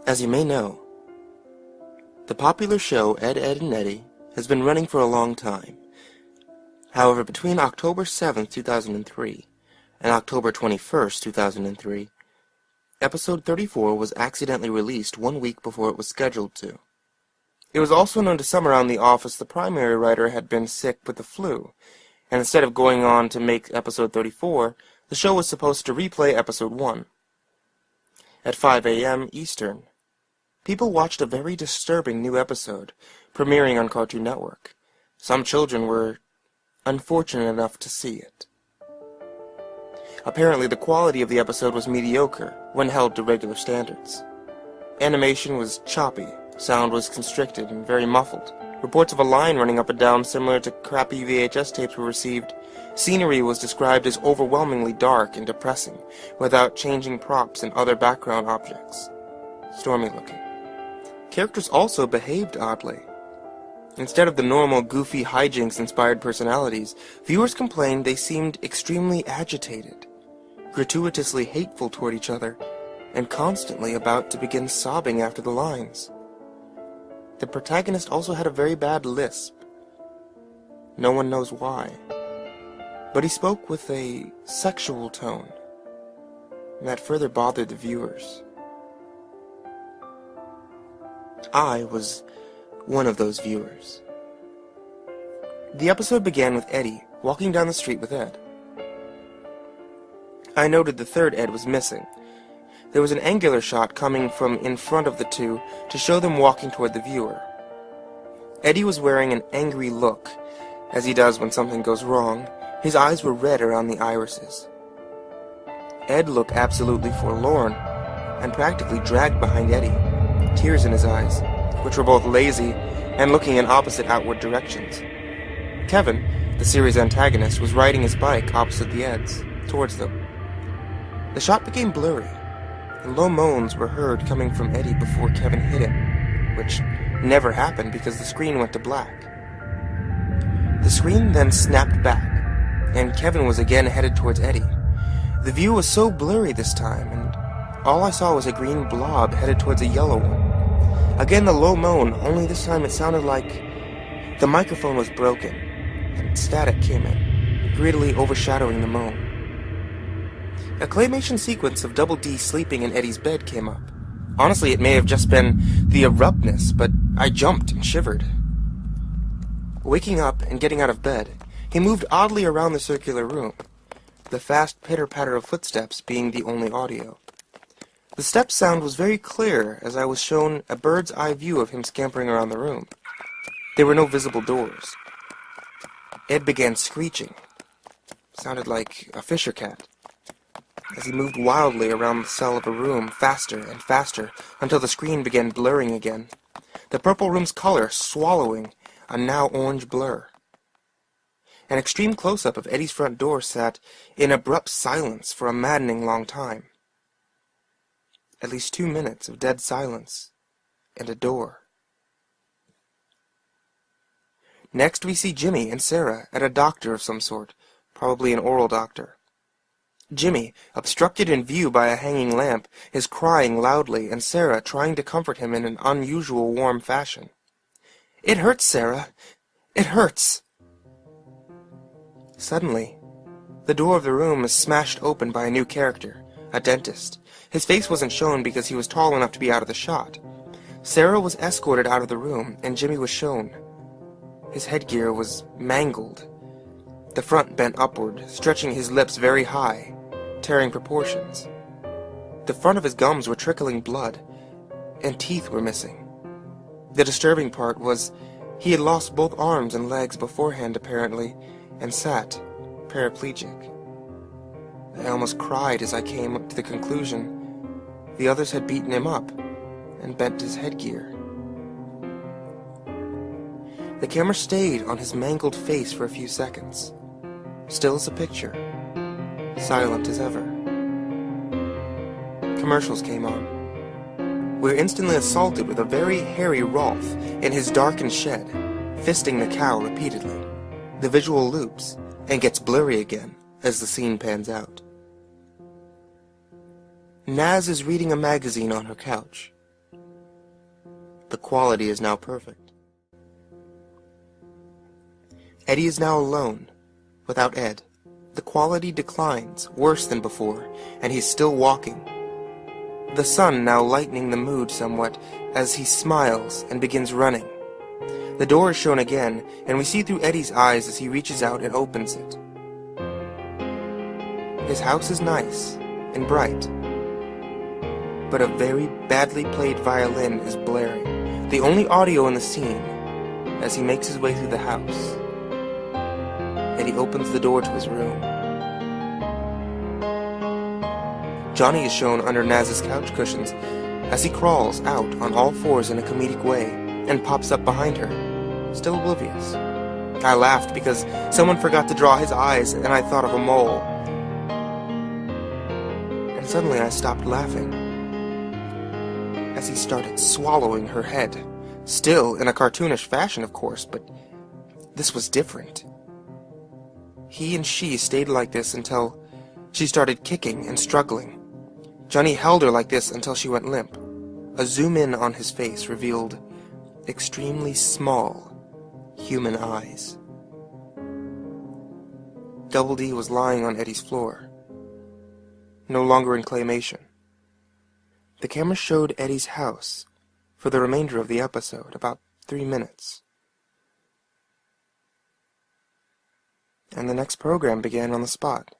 As you may know, the popular show Ed, Edd and Eddy has been running for a long time. However, between October 7th, 2003 and October 21st, 2003, episode 34 was accidentally released 1 week before it was scheduled to. It was also known to some around the office the primary writer had been sick with the flu, and instead of going on to make episode 34, the show was supposed to replay episode 1. At 5 a.m. Eastern, people watched a very disturbing new episode, premiering on Cartoon Network. Some children were unfortunate enough to see it. Apparently, the quality of the episode was mediocre when held to regular standards. Animation was choppy, sound was constricted and very muffled. Reports of a line running up and down similar to crappy VHS tapes were received. Scenery was described as overwhelmingly dark and depressing, without changing props and other background objects. Stormy looking. Characters also behaved oddly. Instead of the normal goofy hijinks-inspired personalities, viewers complained they seemed extremely agitated, gratuitously hateful toward each other, and constantly about to begin sobbing after the lines. The protagonist also had a very bad lisp. No one knows why. But he spoke with a sexual tone, and that further bothered the viewers. I was one of those viewers. The episode began with Eddy walking down the street with Ed. I noted the third Ed was missing. There was an angular shot coming from in front of the two to show them walking toward the viewer. Eddy was wearing an angry look, as he does when something goes wrong. His eyes were red around the irises. Ed looked absolutely forlorn, and practically dragged behind Eddy, tears in his eyes, which were both lazy and looking in opposite outward directions. Kevin, the series antagonist, was riding his bike opposite the Eds, towards them. The shot became blurry, and low moans were heard coming from Eddy before Kevin hit him, which never happened because the screen went to black. The screen then snapped back, and Kevin was again headed towards Eddy. The view was so blurry this time, and all I saw was a green blob headed towards a yellow one. Again the low moan, only this time it sounded like the microphone was broken, and static came in, greedily overshadowing the moan. A claymation sequence of Double D sleeping in Eddy's bed came up. Honestly, it may have just been the abruptness, but I jumped and shivered. Waking up and getting out of bed, he moved oddly around the circular room, the fast pitter-patter of footsteps being the only audio. The step sound was very clear as I was shown a bird's-eye view of him scampering around the room. There were no visible doors. Ed began screeching. Sounded like a fisher cat, as he moved wildly around the cell of a room, faster and faster, until the screen began blurring again, the purple room's color swallowing a now orange blur. An extreme close-up of Eddy's front door sat in abrupt silence for a maddening long time. At least 2 minutes of dead silence, and a door. Next we see Jimmy and Sarah at a doctor of some sort, probably an oral doctor. Jimmy, obstructed in view by a hanging lamp, is crying loudly, and Sarah trying to comfort him in an unusual warm fashion. "It hurts, Sarah. It hurts." Suddenly, the door of the room is smashed open by a new character, a dentist. His face wasn't shown because he was tall enough to be out of the shot. Sarah was escorted out of the room, and Jimmy was shown. His headgear was mangled, the front bent upward, stretching his lips very high, tearing proportions. The front of his gums were trickling blood, and teeth were missing. The disturbing part was he had lost both arms and legs beforehand, apparently, and sat paraplegic. I almost cried as I came up to the conclusion the others had beaten him up and bent his headgear. The camera stayed on his mangled face for a few seconds, still as a picture, silent as ever. Commercials came on. We were instantly assaulted with a very hairy Rolf in his darkened shed, fisting the cow repeatedly. The visual loops, and gets blurry again, as the scene pans out. Naz is reading a magazine on her couch. The quality is now perfect. Eddy is now alone, without Ed. The quality declines, worse than before, and he's still walking. The sun now lightening the mood somewhat as he smiles and begins running. The door is shown again, and we see through Eddy's eyes as he reaches out and opens it. His house is nice and bright, but a very badly played violin is blaring, the only audio in the scene, as he makes his way through the house. Eddy opens the door to his room. Johnny is shown under Naz's couch cushions as he crawls out on all fours in a comedic way and pops up behind her, still oblivious. I laughed because someone forgot to draw his eyes and I thought of a mole. And suddenly I stopped laughing as he started swallowing her head, still in a cartoonish fashion, of course, but this was different. He and she stayed like this until she started kicking and struggling. Johnny held her like this until she went limp. A zoom in on his face revealed extremely small human eyes. Double D was lying on Eddy's floor, no longer in claymation. The camera showed Eddy's house for the remainder of the episode, about 3 minutes. And the next program began on the spot.